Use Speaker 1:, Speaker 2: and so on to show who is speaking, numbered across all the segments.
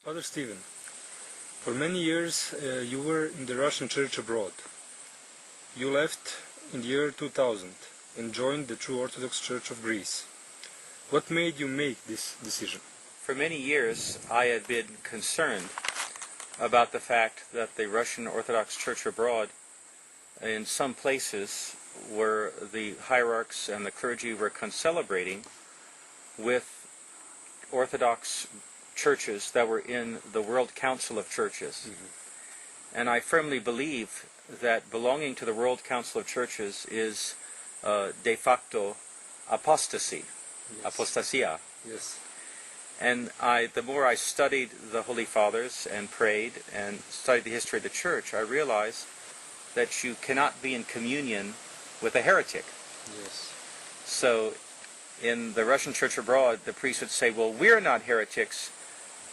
Speaker 1: Father Stephen, for many years you were in the Russian Church abroad. You left in the year 2000 and joined the True Orthodox Church of Greece. What made you make this decision?
Speaker 2: For many years I had been concerned about the fact that the Russian Orthodox Church abroad, in some places where the hierarchs and the clergy were concelebrating with Orthodox churches that were in the World Council of Churches. And I firmly believe that belonging to the World Council of Churches is de facto apostasy, apostasia.
Speaker 1: Yes.
Speaker 2: And the more I studied the Holy Fathers and prayed and studied the history of the Church, I realized that you cannot be in communion with a heretic.
Speaker 1: Yes.
Speaker 2: So in the Russian Church abroad, the priest would say, well, we're not heretics,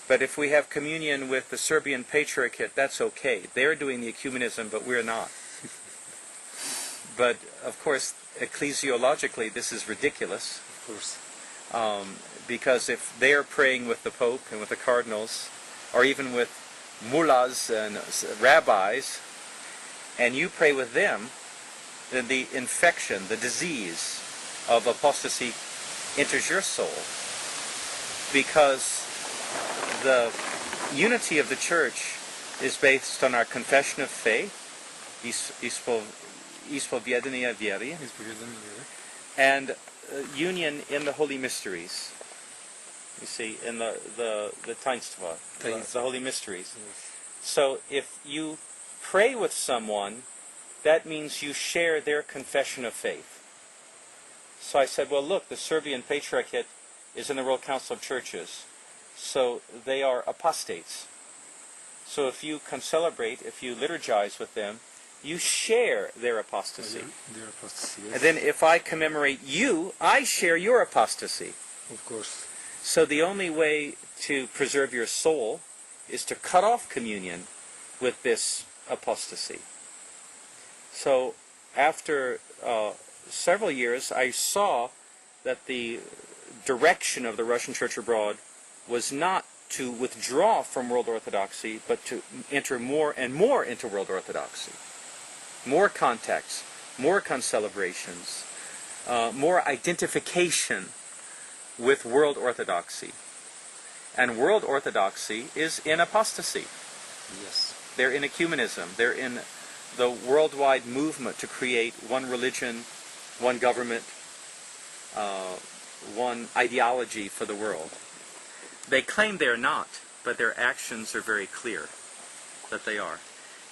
Speaker 2: but if we have communion with the Serbian Patriarchate, that's okay. They're doing the ecumenism, but we're not. But, of course, ecclesiologically, this is ridiculous.
Speaker 1: Of course.
Speaker 2: Because if they're praying with the Pope and with the cardinals, or even with mullahs and rabbis, and you pray with them, then the infection, the disease of apostasy enters your soul. Because the unity of the Church is based on our confession of faith, ispovedenia viery, and union in the Holy Mysteries. You see, in the tainstva, the Holy Mysteries.
Speaker 1: Yes.
Speaker 2: So if you pray with someone, that means you share their confession of faith. So I said, well, look, the Serbian Patriarchate is in the World Council of Churches, so they are apostates. So if you concelebrate, if you liturgize with them, you share their apostasy.
Speaker 1: Their apostasy, yes.
Speaker 2: And then if I commemorate you, I share your apostasy.
Speaker 1: Of course.
Speaker 2: So the only way to preserve your soul is to cut off communion with this apostasy. So after several years, I saw that the direction of the Russian Church abroad was not to withdraw from world orthodoxy, but to enter more and more into world orthodoxy. More contacts, more concelebrations, more identification with world orthodoxy. And world orthodoxy is in apostasy.
Speaker 1: Yes.
Speaker 2: They're in ecumenism. They're in the worldwide movement to create one religion, one government, one ideology for the world. They claim they're not, but their actions are very clear that they are.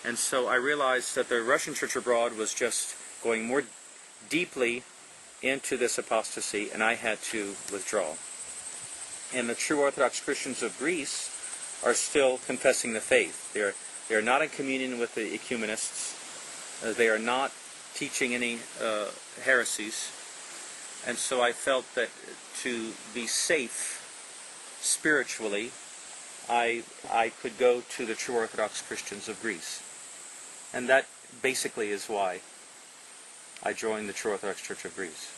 Speaker 2: And so I realized that the Russian Church abroad was just going more deeply into this apostasy, and I had to withdraw. And the true Orthodox Christians of Greece are still confessing the faith. They are not in communion with the ecumenists. They are not teaching any heresies. And so I felt that to be safe spiritually, I could go to the true Orthodox Christians of Greece. And that basically is why I joined the True Orthodox Church of Greece.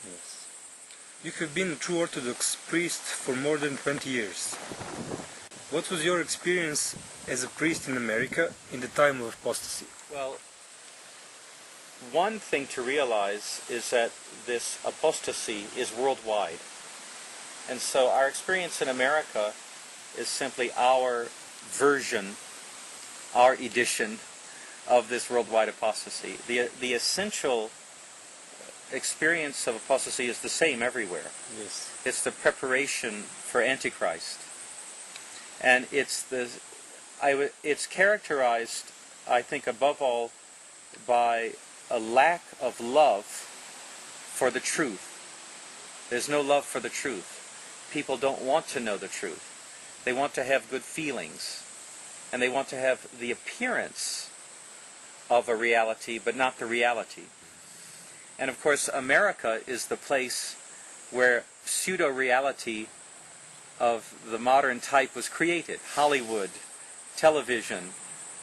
Speaker 1: Yes. You have been a true Orthodox priest for more than 20 years. What was your experience as a priest in America in the time of apostasy?
Speaker 2: Well, one thing to realize is that this apostasy is worldwide. And so our experience in America is simply our version, our edition of this worldwide apostasy. The essential experience of apostasy is the same everywhere.
Speaker 1: Yes.
Speaker 2: It's the preparation for Antichrist. And it's characterized, I think, above all, by a lack of love for the truth. There's no love for the truth. People don't want to know the truth. They want to have good feelings. And they want to have the appearance of a reality, but not the reality. And of course, America is the place where pseudo-reality of the modern type was created. Hollywood, television,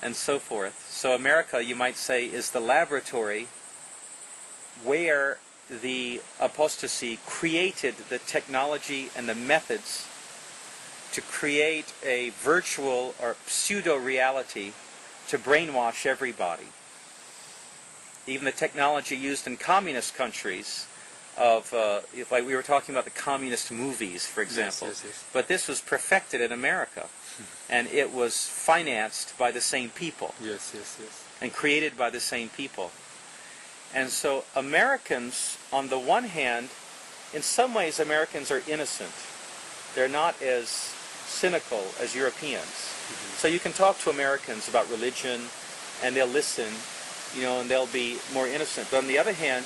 Speaker 2: and so forth. So America, you might say, is the laboratory where the apostasy created the technology and the methods to create a virtual or pseudo-reality to brainwash everybody. Even the technology used in communist countries of, like we were talking about the communist movies, for example.
Speaker 1: Yes, yes, yes.
Speaker 2: But this was perfected in America, and it was financed by the same people
Speaker 1: Yes, yes, yes.
Speaker 2: and created by the same people. And so Americans, on the one hand, in some ways Americans are innocent. They're not as cynical as Europeans. So you can talk to Americans about religion, and they'll listen, you know, and they'll be more innocent. But on the other hand,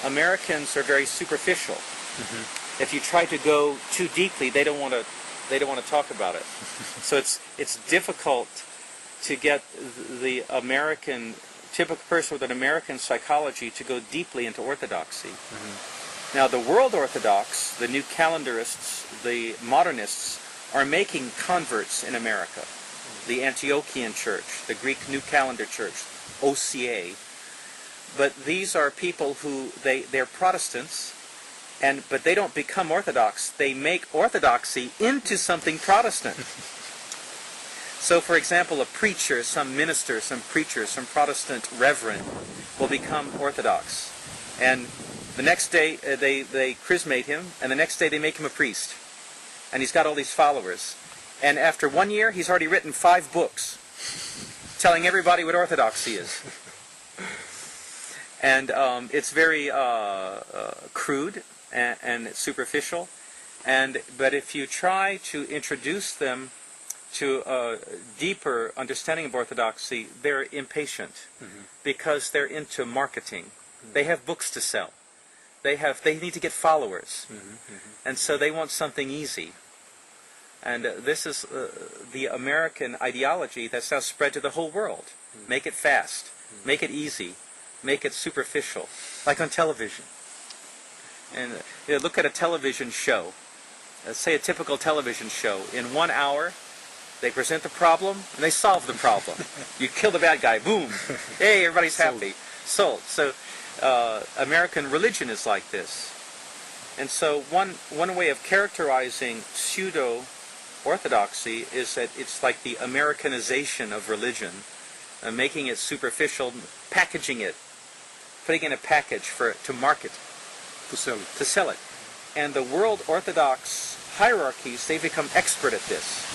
Speaker 2: Americans are very superficial. If you try to go too deeply, they don't want to talk about it. So it's difficult to get the American typical person with an American psychology to go deeply into orthodoxy. Now the world Orthodox, the new calendarists, the modernists, are making converts in America. The Antiochian Church, the Greek New Calendar Church, OCA. But these are people who, they're Protestants, but they don't become Orthodox. They make Orthodoxy into something Protestant. So, for example, a preacher, some minister, some preacher, some Protestant reverend will become Orthodox. And the next day they chrismate him, and the next day they make him a priest. And he's got all these followers. And after 1 year, he's already written 5 books telling everybody what Orthodoxy is. And it's very crude and superficial. But if you try to introduce them to a deeper understanding of Orthodoxy, they're impatient because they're into marketing. They have books to sell. They need to get followers. And so they want something easy. And this is the American ideology that's now spread to the whole world. Make it fast. Make it easy. Make it superficial. Like on television. And look at a television show. Say a typical television show. In 1 hour, they present the problem and they solve the problem. You kill the bad guy. Boom. Hey, everybody's happy. Sold. So American religion is like this. And so one way of characterizing pseudo-orthodoxy is that it's like the Americanization of religion, making it superficial, packaging it, putting in a package to market,
Speaker 1: To sell it.
Speaker 2: to sell it. And the world Orthodox hierarchies, they become expert at this,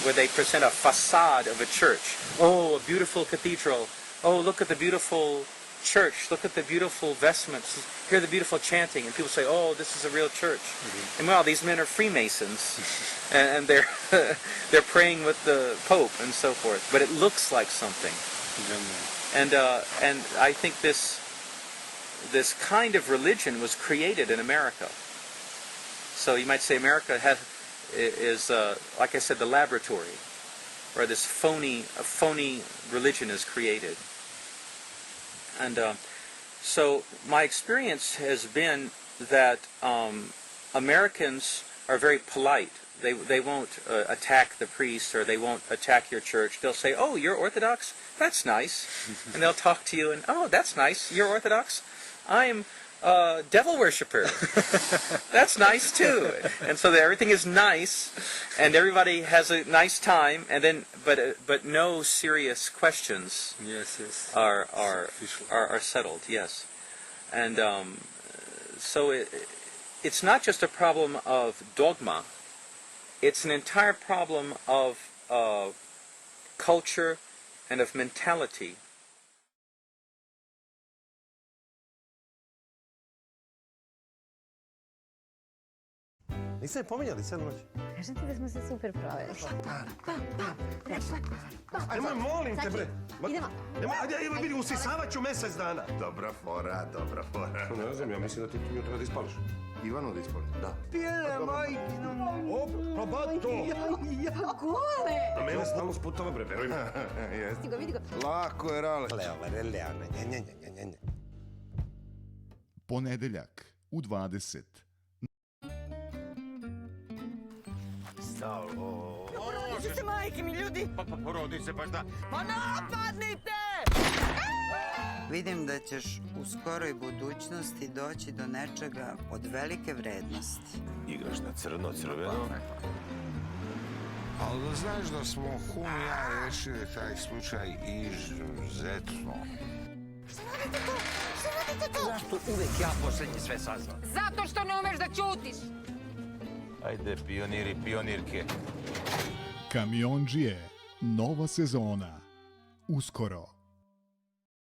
Speaker 2: where they present a facade of a church. Oh, a beautiful cathedral. Oh, look at the beautiful church. Look at the beautiful vestments. Hear the beautiful chanting. And people say, oh, this is a real church. And well, these men are Freemasons. and they're they're praying with the Pope and so forth. But it looks like something. And I think this kind of religion was created in America. So you might say America is like I said, the laboratory where this phony religion is created. And so my experience has been that Americans are very polite. They won't attack the priest, or they won't attack your church. They'll say, oh, you're Orthodox? That's nice. And they'll talk to you, and oh, that's nice. You're Orthodox? I'm a devil worshiper. That's nice too. And so everything is nice, and everybody has a nice time, and then but no serious questions.
Speaker 1: Yes, yes.
Speaker 2: Are settled. Yes, and so it's not just a problem of dogma. It's an entire problem of culture and of mentality.
Speaker 3: Niste me pominjali cijelu noć?
Speaker 4: Kažem ti da smo se super proveli.
Speaker 3: Nemoj, molim te, bre.
Speaker 4: Idemo.
Speaker 3: Nemoj, ajde, vidi, usisavat ću mjesec dana.
Speaker 5: Dobra fora, dobra fora.
Speaker 3: Ne znam, ja mislim da ti nju treba da ispališ.
Speaker 5: Ivanu da ispali? Da.
Speaker 3: Pijele, majke. O, pa ba to.
Speaker 4: Ja, gole!
Speaker 3: Na mene stalno sputava, bre, veruj mi.
Speaker 5: Jeste.
Speaker 4: Vidi ga.
Speaker 5: Lako je, Rale.
Speaker 3: Leone, nje.
Speaker 6: Ponedeljak u 20.
Speaker 7: Diži se, majke mi, ljudi!
Speaker 3: Pa porodi se baš da...
Speaker 7: Pa napadnite! Vidim da ćeš u skoroj budućnosti doći do nečega od velike vrednosti.
Speaker 8: Igraš na crno, crveno?
Speaker 3: Ali da znaš da smo Hum i ja rešili taj slučaj izuzetno.
Speaker 8: Zašto uvek ja poslednji sve saznam?
Speaker 9: Zato što ne umeš da ćutiš.
Speaker 8: Ajde, pioniri, pionirke.
Speaker 6: Kamiondžije, nova sezona. Uskoro.